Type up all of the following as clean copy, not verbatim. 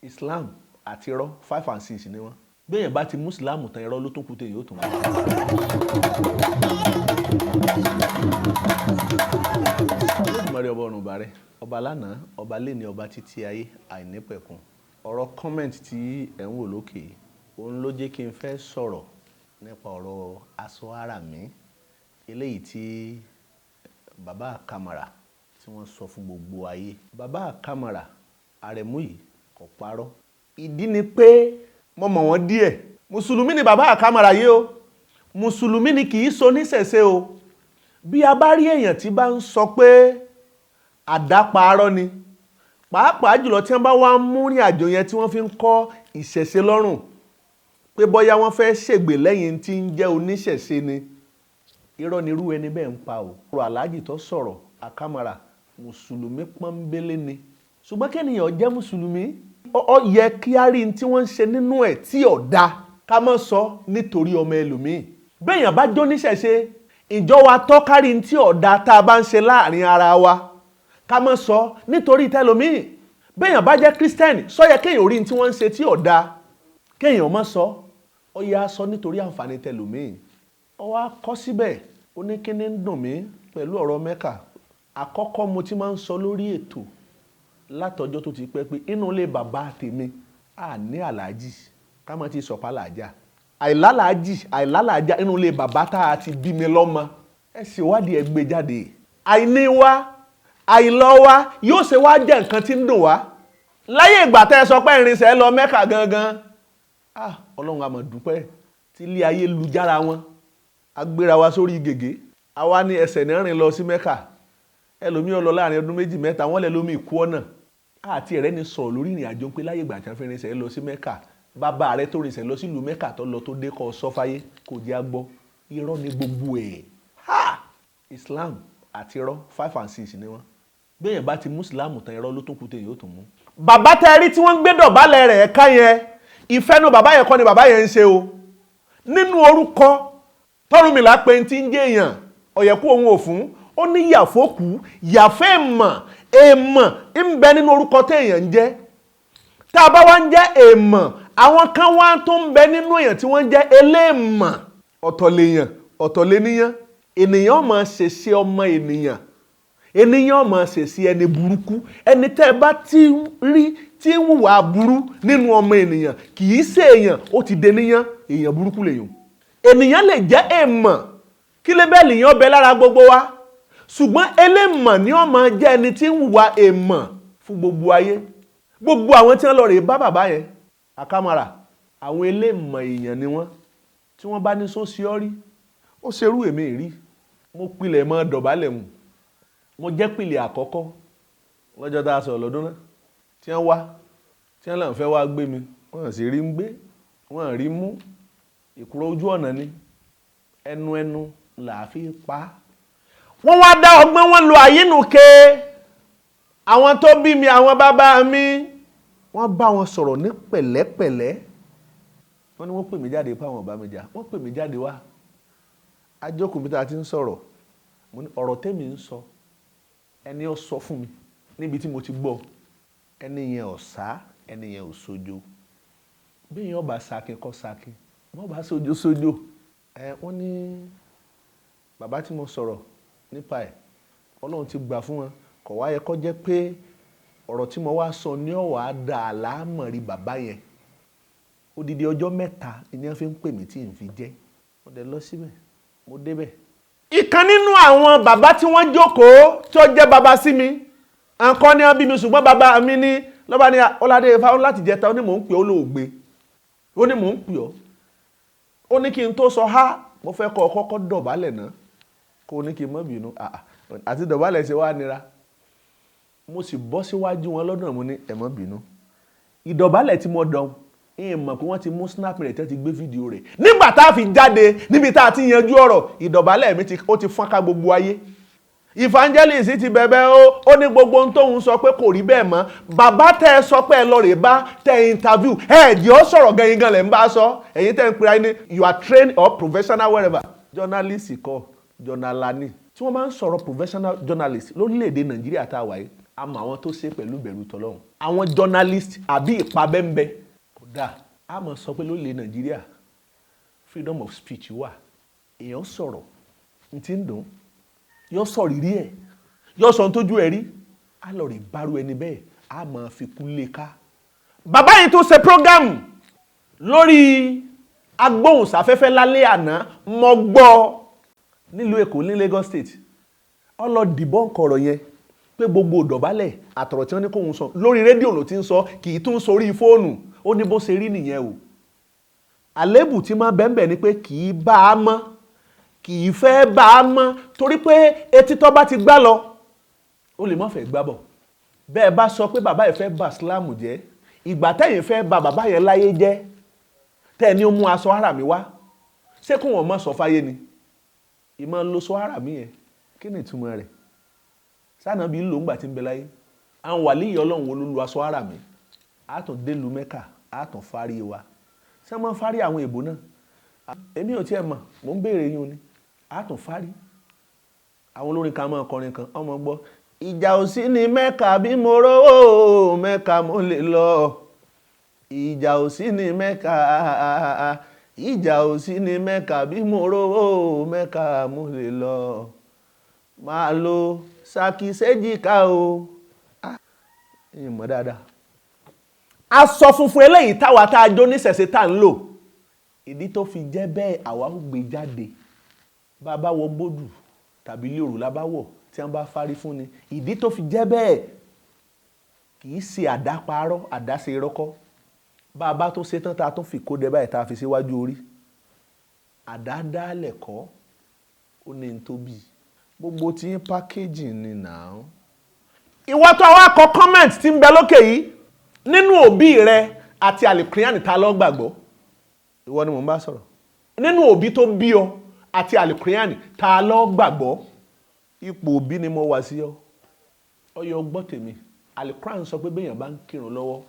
Islam àti irọ́ 5 and 6 ni wọ́n. Béèyàn bá ti mú Islam tán irọ́ ló tún kù téèyàn ó tún mú. Olódùmarè ọba ọ̀run bàrẹ̀, ọba lánàá, ọba léni, ọba títí ayé àìnípẹ̀kun. Ọ̀rọ̀ comment tí ẹ̀ ń wò lókè òun ló jẹ́ kí n fẹ́ sọ̀rọ̀ nípa ọ̀rọ̀ aṣọ ara mi eléyìí tí bàbá Kamara tí wọ́n sọ fún gbogbo ayé. Bàbá Kamara Àrẹ̀mú yìí kò parọ́. Ìdí ni pé mo mọ̀ wọ́n díẹ̀. Mùsùlùmí ni bàbá Kamara yìí o. Mùsùlùmí ni kì í so níṣẹ̀ṣe o. Bí a bá rí èèyàn tí bá ń sọ pé àdáparọ́ ni, pàápàá jùlọ tí wọ́n bá wá ń mú rìn àjò yẹn tí wọ́n fi ń kọ́ ìṣẹ̀ṣe lọ́rùn pé bóyá wọ́n fẹ́ ṣègbè lẹ́yìn tí ń jẹ́ oníṣẹ̀ṣe ni, irọ́ ni irú ẹni bẹ́ẹ̀ ń pa o. Ọ̀rọ̀ Aláàjì tó sọ̀rọ̀ Kamara mùsùlùmí pọ́nbélé ni. Ṣùgbọ́n kẹ́nìyàn jẹ́ mùsùlùmí, ó yẹ kí á rí tí wọ́n ń ṣe nínú ẹ̀ tí ò da ká má sọ nítorí ọmọ ẹlòmíì. Béèyàn bá jó níṣẹ̀ṣe, ìjọ wa tọ́ kárí tí ò da tá a bá ń ṣe láàrin ara wa ká má sọ nítorí tẹlòmíì. Béèyàn bá jẹ́ Kírísítẹ́nì, sọ yẹ kéèyàn rí tí wọ́n ń ṣe tí ò da kéèyàn má sọ, ó yẹ á sọ nítorí àǹfààní tẹlòmíì. Ó wá kọ́ síbẹ̀, ó ní kíní ń dùn mí pẹ̀lú ọ̀rọ̀ Mẹ́kà. Àkọ́kọ́ mo ti máa ń sọ lórí ètò látọjọ́ tó ti pẹ́ pé inú ilé bàbá tèmi à ní àlàájì ká má ti sọ̀pá làájá. Àìlálàájá inú ilé bàbá tá a ti bí mi lọ́mọ. Ẹ sì wádìí ẹ gbé jáde. Àìní wa, àìlọ́ wa yóò ṣe wá jẹ́ nǹkan tí ń dùn wá. Láyé ìgbà tẹ́ ẹ sọ pé ìrìnsẹ̀ lọ Mẹ́kà gangan. Ọlọ́run a máa dúpẹ́ tí ilé ayé lu jára wọn. A gbéra wa sórí gègé. A wá ní ẹsẹ̀ ní rìn lọ sí Mẹ́kà. Ẹlòmíì ó lọ láàrin ọdún méjì mẹ́ta, wọ́n lẹ lómi ìkú ọ̀nà. Àti ẹ̀rẹ́ ni sọ̀rọ̀ lórí ìrìn àjò pé láyé ìgbà tí wọ́n fi rinṣẹ́ lọ sí Mẹ́kà, bàbá rẹ̀ tó rinṣẹ́ lọ sílùú Mẹ́kà tó lọ tó dé kọ́ sọ́fáyé kò jẹ́ agbọ́. Irọ́ ni gbogbo ẹ̀. Islam àti irọ́ 5 and 6 ni wọ́n. Béèyàn bá ti mú Islam tán irọ́ ló tún kù téèyàn ó tún mú. Bàbá tẹ́ rí tí wọ́n ń gbé dọ̀bálẹ̀ rẹ̀ ká yẹn, ìfẹ́nu bàbá yẹn kọ́ ni bàbá yẹn ń ṣe o. Nínú orúkọ tọ́rùnmìlà pé ti ń jẹ́ èèyàn ọ̀yẹ̀kú òun ò fún, ó ní yàfókù, yàfẹ́ èèmọ̀ ń bẹ nínú orúkọ téèyàn ń jẹ́. Tá a bá wá ń jẹ́ èèmọ̀, àwọn kan wá tó ń bẹ nínú èèyàn tí wọ́n jẹ́ eléèmọ̀. Ọ̀tọ̀ lèèyàn, ọ̀tọ̀ léníyàn. Ènìyàn máa ṣèṣe ọmọ ènìyàn. Ènìyàn máa ṣèṣe ẹni burúkú. Ẹni tẹ́ ẹ bá ti rí tí ń hùwà burú nínú ọmọ ènìyàn kì í ṣe èèyàn, ó ti dènìyàn, èèyàn burúkú lèèyàn. Ènìyàn lè jẹ́ èèmọ̀ kí lébẹ́lì yẹn ọbẹ̀ lára gbogbo wa. Ṣùgbọ́n eléèmọ̀ ni ó máa jẹ́ ẹni tí ń hùwà èèmọ̀ fún gbogbo ayé. Gbogbo àwọn tí wọ́n lọ rè bá bàbá yẹn Kamara, àwọn eléèmọ̀ èèyàn ni wọ́n. Tí wọ́n bá ní sósíọ́rí, ó ṣerú èmi rí. Mo pilẹ̀ mọ́ dọ̀bálẹ̀ mu. Mo jẹ́ pìlẹ̀ àkọ́kọ́ lọ́jọ́ tá a sọ̀rọ̀ lọ́dún náà. Tí wọ́n wá, tí wọ́n lọ́n fẹ́ wá gbé mi, wọ́n sì rí ń gbé, wọ́n rí mú. Ìkúrò ojú ọ̀nà ni, ẹnu là fi pa. Wọ́n wá dá ọgbọ́n, wọn lo àyínúke. Àwọn tó bí mi, àwọn bàbá mi, wọ́n bá wọn sọ̀rọ̀ ní pẹ̀lẹ́pẹ̀lẹ́. Wọ́n ní wọ́n pè mí jáde pé àwọn ọba mi jà. Wọ́n pè mí jáde wá. Ajókòó bí tá a ti ń sọ̀rọ̀. Mo ní ọ̀rọ̀ tèmi ń sọ. Ẹni ó sọ fún mi níbi tí mo ti gbọ́. Ẹni yẹn ò sá, ẹni yẹn ò sójó. Bí èèyàn bá sakin kọ́ sakin, wọ́n bá sójó sójó. Wọ́n ní bàbá tí mo sọ̀rọ̀ nípa ẹ̀, Ọlọ́run ti gbà fún wọn. Kò wá yẹ kó jẹ́ pé ọ̀rọ̀ tí mo wá sọ ní ọ̀wà dà àlámọ̀rí bàbá yẹn. Odidi ọjọ́ 3 ni wọ́n fi ń pè mí tí n fi jẹ́. Mo dẹ̀ lọ síbẹ̀, mo débẹ̀. Ìkan nínú àwọn bàbá tí wọ́n jókòó tó jẹ́ bàbá sí mi, nǹkan ni wọ́n bí mi ṣùgbọ́n bàbá mi ní lọ́ba ní Ọládé Ifá láti jẹta, ó ní mò ń pè ọ́ lóògbé. Ó ní mò ń pè ọ́. Ó ní kí n tó sọ mo fẹ́ kọ́ kọ́kọ́ dọ̀bálẹ̀ náà. Kó ní kí n má bínú. Àti dọ̀bálẹ̀ ṣe wá nira. Mo sì bọ́ síwájú wọn lọ́dún mo ní ẹ má bínú. Ìdọ̀bálẹ̀ tí mo dán, mọ̀ pé wọ́n ti mú snap rẹ̀ tẹ́ ti gbé fídíò rẹ̀. Nígbà tá a fi jáde níbi tá a ti yanjú ọ̀rọ̀, ìdọ̀bálẹ̀ mi ó ti fọ́n ká gbogbo ayé. Evangelist ti bẹ̀bẹ̀ ó ní gbogbo ohun tóun sọ pé kò rí bẹ́ẹ̀ mọ́. Bàbá tẹ́ ẹ sọ pé ẹ lọ rè bá tẹ́ interview. Ẹ̀ẹ́dì ó sọ̀rọ̀ gan lẹ̀ ń bá sọ. Ẹ̀yin tẹ́ ń pera ní you are trained or professional wherever. Journalist kọ́, journalani. Tí wọ́n máa ń sọ̀rọ̀ professional journalist lórílẹ̀‐èdè Nàìjíríà tá a wà yìí, a mọ àwọn tó ṣe pẹ̀lú ìbẹ̀rù tọ́lọ́run. àwọn journalist àbí ìpabẹ́ńbẹ́ kò dáa. A máa sọ pé lórílẹ̀ Nàìjíríà freedom of speech wà, èèyàn sọ̀rọ̀ n ti ń dùn, yóò sọ rírí ẹ̀, yóò sọ tójú ẹ̀ rí, a lọ rí bárú ẹni bẹ́ẹ̀, a máa fi kú lé ká. Bàbá yìí tó ṣe program lórí agbóhùnsáfẹ́fẹ́ lálẹ́ àná, mo gbọ́ nílùú Èkó ní Lagos State. Ó lọ dìbọn kọ̀rọ̀ yẹn pé gbogbo ìdọ̀bálẹ̀ àtọ̀rọ̀ tí wọ́n ní kóhun sọ lórí rédíò ló ti ń sọ, kì í tún sórí fóònù. Ó ní bó ṣe rí nìyẹn o. Àlébù tí máa bẹ́ẹ̀ ni pé kì í bá a mọ́, kì í fẹ́ bá a mọ́, torí pé etí tó bá ti gbá lọ ó lè má fẹ́ gbá bọ̀. Bẹ́ẹ̀ bá sọ pé bàbá yẹn fẹ́ bà Islam jẹ́, ìgbà tẹ́yìn fẹ́ bà bàbá yẹn láyé jẹ́, tẹ́ ni ó mú aṣọ ara mi wá, ṣé kó wọn má sọ fáyé ni? Ìmọ̀ lo sọ ara mi yẹn, kí ni ìtumọ̀ rẹ̀? Sáànà bí lò ń gbà tí ń bẹ láyé. Àwọn wàlíyìí Ọlọ́run wo ló lu aṣọ ara mi? A tún dé lu Mẹ́kà, a tún fárí wa. Ṣé wọ́n fárí àwọn èbó náà? Èmi ò tiẹ̀ mọ̀, mò ń béèrè yín ni. A tún fárí. Àwọn olórin kan máa kọrin kan, ọmọ gbọ́. Ìjà ò sí ní Mẹ́kà bí mo rówó, Mẹ́kà mo lè lọ. Ìjà ò sí ní Mẹ́kà, ìjà ò sí ní Mẹ́kà bí mo rówó, Mẹ́kà mo lè lọ. Máa lo Saki séjìká o. Ẹ̀yin mọ̀ dáadáa. Aṣọ funfun eléyìí táwa tá a jó níṣẹ̀ṣe tá ń lò. Ìdí tó fi jẹ́ bẹ́ẹ̀ àwa ń gbé jáde. Bá bá wọ gbódù tàbí ilé òrùlá bá wọ̀ tí wọ́n bá fárí fún ni. Ìdí tó fi jẹ́ bẹ́ẹ̀ kì í ṣe àdáparọ́, àdáṣe rọ́kọ́. Bá bá tó ṣe tán tá a tún fi kó dẹ báyìí tá a fi síwájú orí. Àdádálẹ̀ kọ́ ó ní n tó bí. Gbogbo tí ń pákéjì ni nàá. Ìwọ tó wá kọ comment tí ń bẹ lókè yìí nínú òbí rẹ àti àlìkíríànì ta ló gbàgbọ́. Ìwọ ni mò ń bá sọ̀rọ̀. Nínú òbí tó bí ọ àti àlìkíríànì ta ló gbàgbọ́. Ipò òbí ni mo wà sí ọ. Ọyọ gbọ́ tèmi. Àlìkíríànì sọ pé béèyàn bá ń kírun lọ́wọ́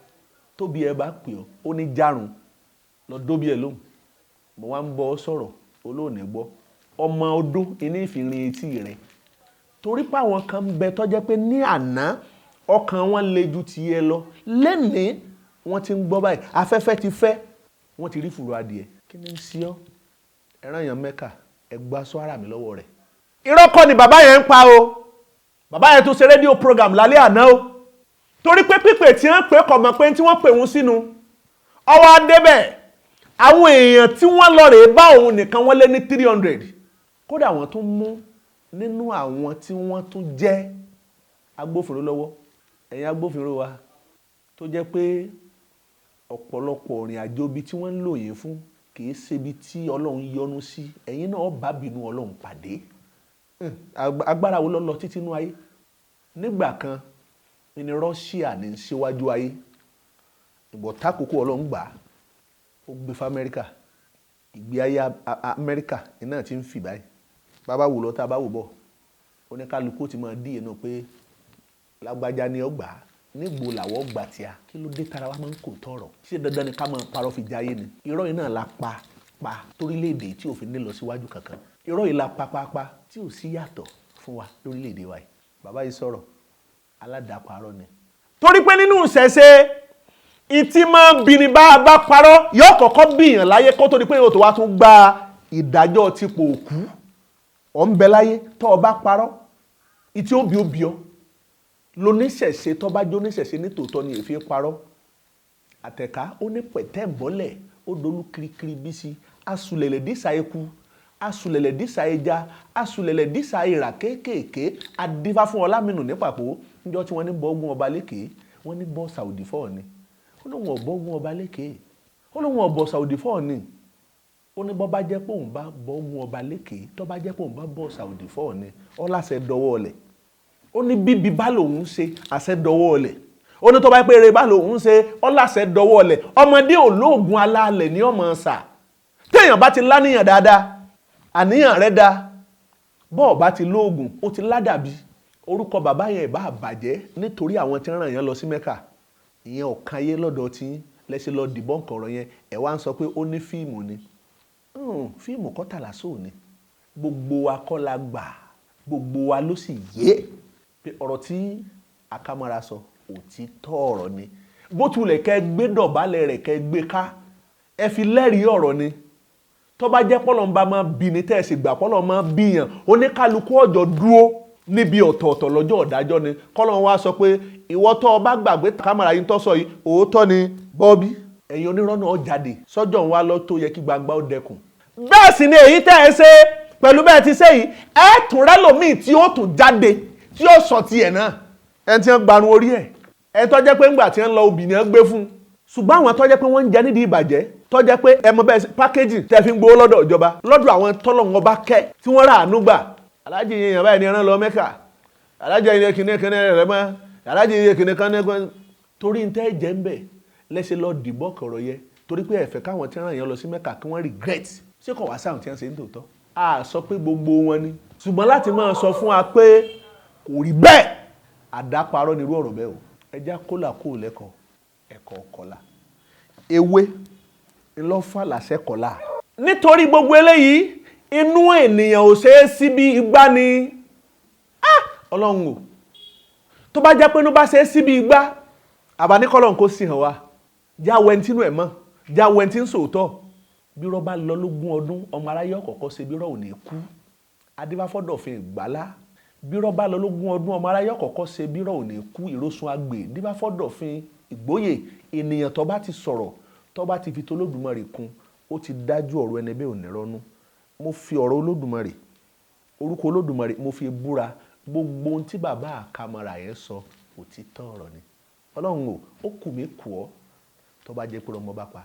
tóbi ẹ bá pè ọ́ ó ní járun lọ dóbi ẹ lóhùn. Mo wá ń bọ́ ọ sọ̀rọ̀ olóòní gbọ́. Ọmọ ọdún iní ìfìrin etí rẹ̀. Torí pé àwọn kan ń bẹ tó jẹ́ pé ní àná ọkàn wọn le ju ti ẹ lọ. Lẹ́nìí wọ́n ti ń gbọ́ báyìí. Afẹ́fẹ́ ti fẹ́. Wọ́n ti rí fùrọ̀ adìẹ. Kí ni ń ṣe ọ́? Ẹran yẹn Mẹ́kà ẹ gbá sọ ara mi lọ́wọ́ rẹ̀. Irọ́ kọ́ ni bàbá yẹn ń pa o. Bàbá yẹn tó ṣe rédíò program lálẹ́ àná o. Torí pé pípè tí wọ́n pè kọ̀ mọ̀ pé tí wọ́n pè wọ́n sínú. Ọwọ́ adébẹ̀ àwọn èèyàn tí wọ́n lọ rèé bá òun nìkan wọ́n lé ní 300. Kódà wọ́n tún mú nínú àwọn tí wọ́n tún jẹ́ agbófinró lọ́wọ́. Ẹ̀yin agbófinró wa tó jẹ́ pé ọ̀pọ̀lọpọ̀ ìrìn àjò bí tí wọ́n ń lò yín fún kì í ṣe bí tí Ọlọ́run yọ́nú sí. Ẹ̀yin náà bá bínú Ọlọ́run pàdé. Agbára wo ló lọ títí inú ayé? Nígbà kan ní Russia ní síwájú ayé. Ìgbọ̀ tákòókò Ọlọ́run gbà ó gbé fún Amẹ́ríkà. Ìgbé ayé Amẹ́ríkà iná ti ń fì báyìí. Bàbá wò lọ tá a bá wò bọ̀. Oníkálukú ti máa díye náà pé lágbájá ni ó gbà á. Nígbò làwọ̀ gbà tí a. Kí ló dé tara wa máa ń kò tọrọ? Ṣé dandan ni ká máa parọ́ fi jayé ni? Irọ́ yìí náà la pa torílẹ̀-èdè tí ò fi ní lọ síwájú kankan. Irọ́ yìí la pa tí ò sí yàtọ̀ fún wa lórílẹ̀-èdè wa yìí. Bàbá yìí sọ̀rọ̀ aládàparọ́ ni. Torí pé nínú ìṣẹ̀ṣe ìtì máa bí ni bá parọ́ yóò kọ́kọ́ bìyàn láyé kó tó di pé yóò tó wá tún gba ìdájọ́ tipò òkú. Ọ̀ ń bẹ láyé tó o bá parọ́ ìtì ó bí ọ. Lóníṣẹ̀ṣe tó bá jó níṣẹ̀ṣe ní tòótọ́ ni èéfín parọ́. Àtẹ̀ká ó ní pẹ̀tẹ́ ìbọ́lẹ̀ ó dolú kirikiri bí sí. Asulẹ̀lẹ̀ dísà eku, asulẹ̀lẹ̀ dísà ẹja, asulẹ̀lẹ̀ dísà ìrà kéékèèké. Adífá fún Ọlámínú ní pàpó níjọ́ tí wọ́n ní bọ́ ogun ọba lékè. Wọ́n ní bọ́ Saudi fọ́ọ̀ ni. Ó lóun ọ̀bọ̀ ogun ọba lékè. Ó lóun ọ̀bọ̀ Saudi fọ́ọ̀ ni. Ó ní bọ́ bá jẹ́ pé òun bá bọ́ ogun ọba lékè tó bá jẹ́ pé òun bá bọ́ Saudi fọ́ọ̀ ni. Ó láṣẹ dọwọ́ ọlẹ̀. Ó ní bíbí bá lòun ṣe àṣẹ dọwọ́ ọlẹ̀. Ó ní tó bá pé eré bá lòun ṣe ó láṣẹ dọwọ́ ọlẹ̀. Ọmọdé olóògùn alálẹ̀ ní ọmọ ṣà. Téèyàn bá ti láníyàn dáadáa, àníyàn rẹ̀ dáa. Bọ́ọ̀ bá ti lóògùn, ó ti ládàbí. Orúkọ bàbá yẹn ìbá bàjẹ́ nítorí àwọn tí ń ràn yẹn lọ sí Mẹ́kà. Ìyẹn ọ̀kan ayé lọ́dọ̀ tí lẹ́sẹ̀ lọ dìbọn kọ̀rọ̀ yẹn. Ẹ wá ń sọ pé ó ní fíìmù ni. Fíìmù kọ́tàlá sóò ni. Gbogbo wa kọ́ la gbà. Gbogbo wa ló sì yé. Pé ọ̀rọ̀ tí Akámọ́ra sọ òtítọ́ ọ̀rọ̀ ni bó tulẹ̀ kẹ́ gbé dọ̀bálẹ̀ rẹ̀ kẹ́ gbé ká ẹ fi lẹ́rìí ọ̀rọ̀ ni tó bá jẹ́ pọ́lọ́ ń bá máa bí ni tẹ́ ẹ sì gbà pọ́lọ́ máa bíyàn oníkálukú ọjọ́ dúró níbi ọ̀tọ̀ọ̀tọ̀ lọ́jọ́ ọ̀dájọ́ ni kọ́lọ́n wá sọ pé ìwọ tó o bá gbàgbé kámẹ́rà yín tó sọ yìí òótọ́ ni Bọ́bí ẹ̀yin onírọ́ náà jáde sọ́jọ́ ń wá lọ tó yẹ kí gbangba ó dẹkùn. bẹ́ẹ̀ sì ni èyí tẹ́ ẹ ṣe pẹ̀lú bẹ́ẹ̀ ti ṣe yìí ẹ tún rẹ́lòmíì tí ó tún jáde tí ó sọ tiẹ̀ náà ẹni tí wọ́n gbarun orí ẹ tó jẹ́ pé ńgbà tí wọ́n lọ obìnrin gbé fún ṣùgbọ́n àwọn tó jẹ́ pé wọ́n ń jẹ nídìí ìbàjẹ́ tó jẹ́ pé ẹ mọ bẹ́ẹ̀ pákéjì tẹ́ fi ń gbowó lọ́dọ̀ ìjọba lọ́dọ̀ àwọn tọ́lọ́wọ́n bá kẹ́ tí wọ́n rà àánú gbà aláàjì yẹn báyìí ni ẹran lọ Mẹ́kà aláàjì yẹn kìnnìkan rẹ̀ mọ́ aláàjì yẹn kìnnìkan torí ń tẹ́ jẹ́ ń bẹ̀ lẹ́sẹ̀ lọ dìbọ́ kọ̀rọ̀ yẹ torí pé ẹ̀fẹ̀ káwọn tí wọ́n yẹn lọ sí Mẹ́kà kí wọ́n regret ṣé kò wá sáwọn tí wọ́n ṣe ń tòótọ́ a sọ pé gbogbo wọn ni ṣùgbọ́n láti máa sọ fún wa pé kò rí bẹ́ẹ̀ àdáparọ́ nírú ọ̀rọ̀ bẹ́ẹ̀ o ẹja kólà kó lẹ́kọ̀ọ́ ẹ̀kọ́ kọlà ewé ńlọ́fà làṣẹ kọlà nítorí gbogbo eléyìí inú ènìyàn ò ṣeé sí bí igbá ni Ọlọ́run o tó bá jẹ́ pé inú bá ṣeé sí bí igbá àbáníkọ́lọ́run kó sì hàn wá jáwé ẹni tínú ẹ̀ mọ́ jáwé ẹni tí ń sòótọ́ bí rọ́ bá lọ lógún ọdún ọmọ aráyé ọ̀kọ̀ọ̀kọ́ ṣe bí rọ́ ò ní kú adébáfọ́dọ̀fin ìgbàlá bí rọ́ bá lọ lógún ọdún ọmọ aráyé ọ̀kọ̀ọ̀kọ́ ṣe bí rọ́ ò ní kú ìrósùn àgbè adébáfọ́dọ̀fin ìgbóyè ènìyàn tó bá ti sọ̀rọ̀ tó bá ti fi tó Olódùmarè kún ó ti dájú ọ̀rọ̀ ẹni bẹ́ẹ̀ ò ní rọ́nú mo fi ọ̀rọ̀ Olódùmarè orúkọ Olódùmarè mo fi búra gbogbo ohun tí bàbá àkàmọ́ra yẹn sọ òtítọ́ ọ̀rọ̀ ni Ọlọ́run o ó kù mí kù ọ́ tó bá jẹ́ pé ọmọ bá pa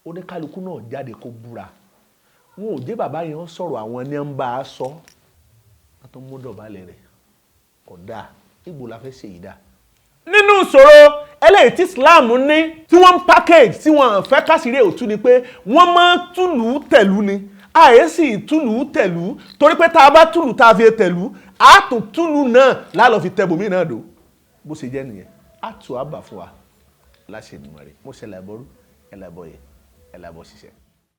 oníkálukú náà jáde kó búra wọn ò jẹ́ bàbá yẹn sọ̀rọ̀ àwọn ní ń bá a sọ wọn tó mú dọ̀bálẹ̀ rẹ̀ kódà ìgbò la fẹ́ ṣe yìí dá. nínú ìṣòro eléyìí tí Islam ní tí wọ́n ń package tí wọ́n fẹ́ kásìrí òtún ni pé wọ́n máa ń túlù tẹ̀lú ni àyèsí túlù tẹ̀lú torí pé tá a bá túlù tá a fi tẹ̀lú a tún túlù náà lálọ́ fi tẹ̀bùmí náà dò bó ṣe jẹ́ nìyẹn a tù á bà fún wa láṣẹ ìdùnnú rẹ̀ mo ṣẹlẹ̀ àbọ̀rú ẹ̀ làbọ̀ yẹ ẹ̀ làbọ̀ ṣiṣẹ́.